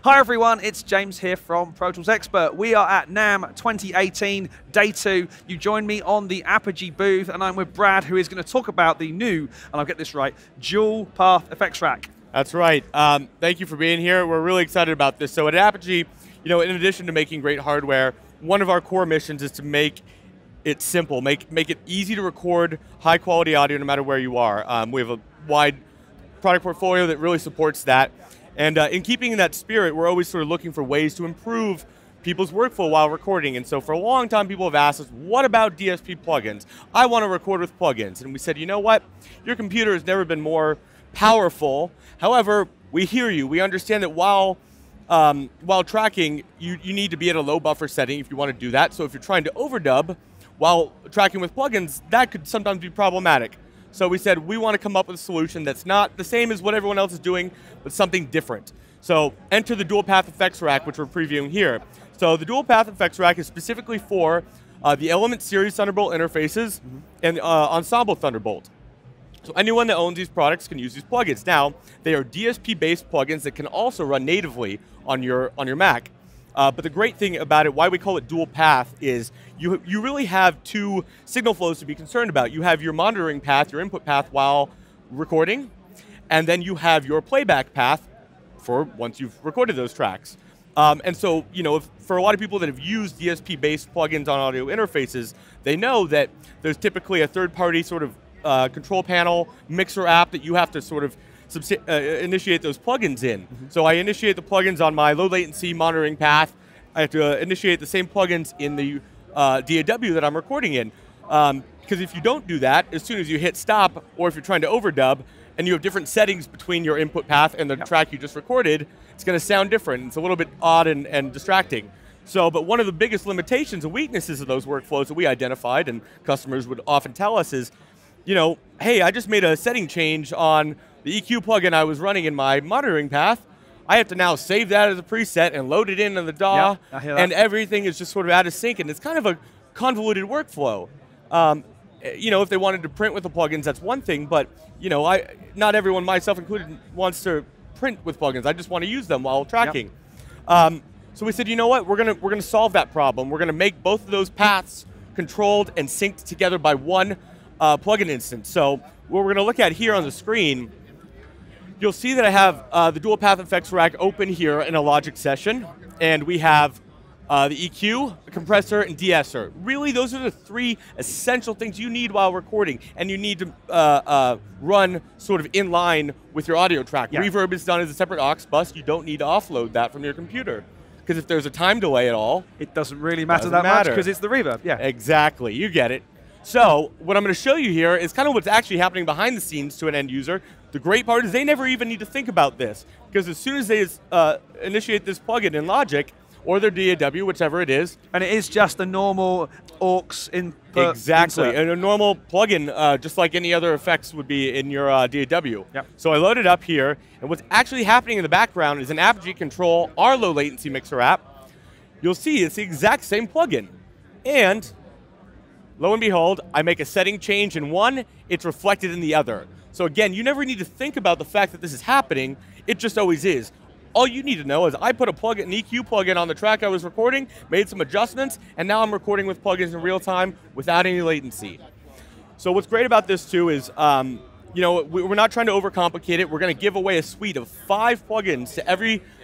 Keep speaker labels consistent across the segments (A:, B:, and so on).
A: Hi everyone, it's James here from Pro Tools Expert. We are at NAMM 2018, Day 2. You joined me on the Apogee booth, and I'm with Brad, who is going to talk about the new, and I'll get this right, DualPath Effects Rack.
B: That's right. Thank you for being here. We're really excited about this. So at Apogee, in addition to making great hardware, one of our core missions is to make it simple, make it easy to record high quality audio no matter where you are. We have a wide product portfolio that really supports that. And in keeping in that spirit, we're always sort of looking for ways to improve people's workflow while recording. And so for a long time, people have asked us, what about DSP plugins? I want to record with plugins. And we said, you know what? Your computer has never been more powerful. However, we hear you. We understand that while tracking, you need to be at a low buffer setting if you want to do that. So if you're trying to overdub while tracking with plugins, that could sometimes be problematic. So we said we want to come up with a solution that's not the same as what everyone else is doing, but something different. So enter the DualPath Effects Rack, which we're previewing here. So the DualPath Effects Rack is specifically for the Element Series Thunderbolt interfaces and Ensemble Thunderbolt. So anyone that owns these products can use these plugins. Now, they are DSP-based plugins that can also run natively on your Mac. But the great thing about it, why we call it dual path, is you really have two signal flows to be concerned about. You have your monitoring path, your input path while recording, and then you have your playback path for once you've recorded those tracks. And so, for a lot of people that have used DSP-based plugins on audio interfaces, they know that there's typically a third-party sort of control panel mixer app that you have to sort of initiate those plugins in. So I initiate the plugins on my low latency monitoring path. I have to initiate the same plugins in the DAW that I'm recording in. Because if you don't do that, as soon as you hit stop, or if you're trying to overdub, and you have different settings between your input path and the track you just recorded, it's going to sound different. It's a little bit odd and distracting. So, but one of the biggest limitations and weaknesses of those workflows that we identified, and customers would often tell us is, hey, I just made a setting change on the EQ plugin I was running in my monitoring path. I have to now save that as a preset and load it into the DAW, and everything is just sort of out of sync, and it's kind of a convoluted workflow. If they wanted to print with the plugins, that's one thing, but not everyone, myself included, wants to print with plugins. I just want to use them while tracking. So we said, you know what? We're gonna solve that problem. We're gonna make both of those paths controlled and synced together by one plugin instance. So what we're gonna look at here on the screen, you'll see that I have the DualPath Effects Rack open here in a Logic session, and we have the EQ, the compressor, and de-esser. Really, those are the three essential things you need while recording, and you need to run sort of in line with your audio track. Reverb is done as a separate aux bus. You don't need to offload that from your computer, because if there's a time delay at all,
A: it doesn't really matter that much because it's the reverb. Yeah,
B: exactly. You get it. So what I'm going to show you here is kind of what's actually happening behind the scenes to an end user. The great part is they never even need to think about this, because as soon as they initiate this plugin in Logic, or their DAW, whichever it is.
A: And it is just a normal aux input.
B: Exactly, and a normal plugin, just like any other effects would be in your DAW. So I load it up here, and what's actually happening in the background is an Apogee Control, our low latency mixer app. You'll see it's the exact same plugin. And lo and behold, I make a setting change in one, it's reflected in the other. So again, you never need to think about the fact that this is happening, it just always is. All you need to know is I put an EQ plugin on the track I was recording, made some adjustments, and now I'm recording with plugins in real time without any latency. So what's great about this too is, we're not trying to overcomplicate it. We're going to give away a suite of 5 plugins to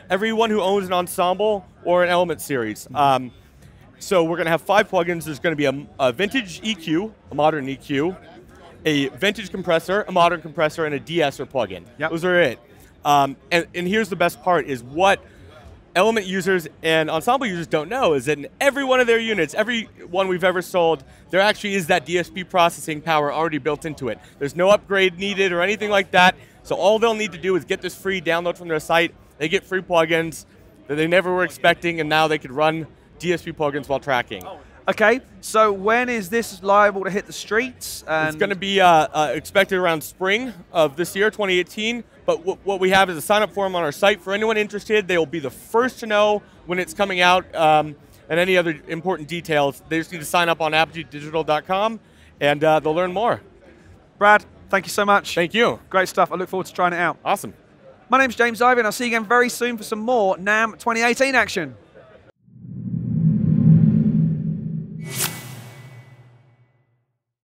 B: everyone who owns an Ensemble or an Element series. So we're going to have 5 plugins. There's going to be a vintage EQ, a modern EQ, a vintage compressor, a modern compressor, and a de-esser plugin. Those are it. And here's the best part, is what Element users and Ensemble users don't know is that in every one of their units, every one we've ever sold, there actually is that DSP processing power already built into it. There's no upgrade needed or anything like that. So all they'll need to do is get this free download from their site. They get free plugins that they never were expecting, and now they could run DSP plugins while tracking.
A: Okay, so when is this liable to hit the streets?
B: It's going to be expected around spring of this year, 2018. But what we have is a sign-up form on our site. For anyone interested, they will be the first to know when it's coming out, and any other important details. They just need to sign up on apogeedigital.com, and they'll learn more.
A: Brad, thank you so much.
B: Thank you.
A: Great stuff. I look forward to trying it out.
B: Awesome.
A: My name's James Ivey, and I'll see you again very soon for some more NAMM 2018 action.